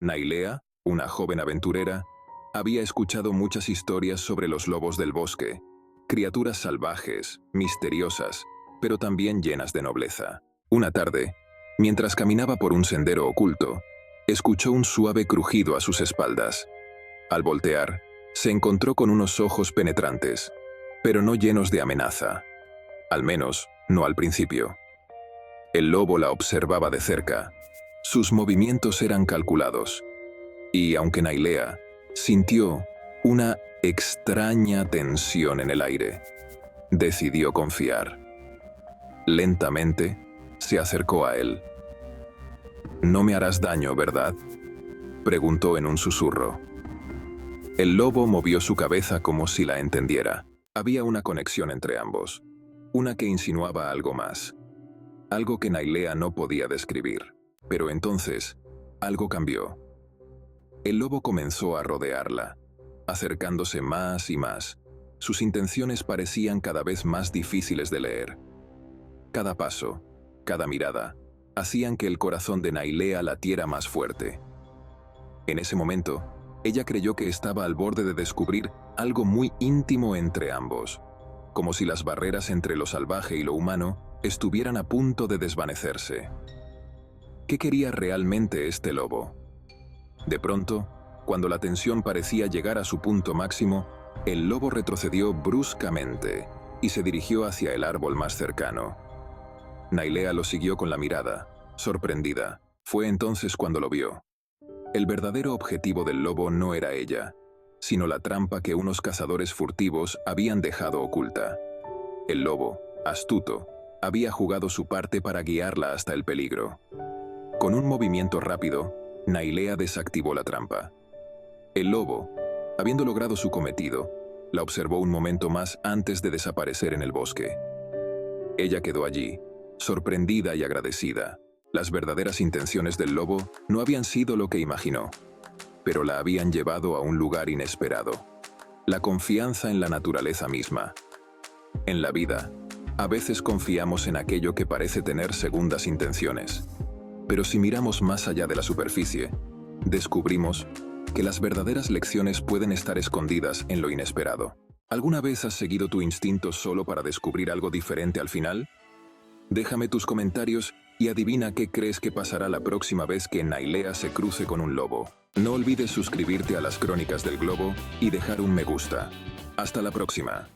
Nailea, una joven aventurera, había escuchado muchas historias sobre los lobos del bosque, criaturas salvajes, misteriosas, pero también llenas de nobleza. Una tarde, mientras caminaba por un sendero oculto, escuchó un suave crujido a sus espaldas. Al voltear, se encontró con unos ojos penetrantes, pero no llenos de amenaza. Al menos, no al principio. El lobo la observaba de cerca. Sus movimientos eran calculados. Y aunque Nailea sintió una extraña tensión en el aire, decidió confiar. Lentamente, se acercó a él. «No me harás daño, ¿verdad?», preguntó en un susurro. El lobo movió su cabeza como si la entendiera. Había una conexión entre ambos, una que insinuaba algo más, algo que Nailea no podía describir. Pero entonces, algo cambió. El lobo comenzó a rodearla, acercándose más y más. Sus intenciones parecían cada vez más difíciles de leer. Cada paso, cada mirada, hacían que el corazón de Nailea latiera más fuerte. En ese momento, ella creyó que estaba al borde de descubrir algo muy íntimo entre ambos, como si las barreras entre lo salvaje y lo humano estuvieran a punto de desvanecerse. ¿Qué quería realmente este lobo? De pronto, cuando la tensión parecía llegar a su punto máximo, el lobo retrocedió bruscamente y se dirigió hacia el árbol más cercano. Nailea lo siguió con la mirada, sorprendida. Fue entonces cuando lo vio. El verdadero objetivo del lobo no era ella, sino la trampa que unos cazadores furtivos habían dejado oculta. El lobo, astuto, había jugado su parte para guiarla hasta el peligro. Con un movimiento rápido, Nailea desactivó la trampa. El lobo, habiendo logrado su cometido, la observó un momento más antes de desaparecer en el bosque. Ella quedó allí, sorprendida y agradecida. Las verdaderas intenciones del lobo no habían sido lo que imaginó, pero la habían llevado a un lugar inesperado. La confianza en la naturaleza misma. En la vida, a veces confiamos en aquello que parece tener segundas intenciones. Pero si miramos más allá de la superficie, descubrimos que las verdaderas lecciones pueden estar escondidas en lo inesperado. ¿Alguna vez has seguido tu instinto solo para descubrir algo diferente al final? Déjame tus comentarios y adivina qué crees que pasará la próxima vez que Nailea se cruce con un lobo. No olvides suscribirte a las Crónicas del Globo y dejar un me gusta. Hasta la próxima.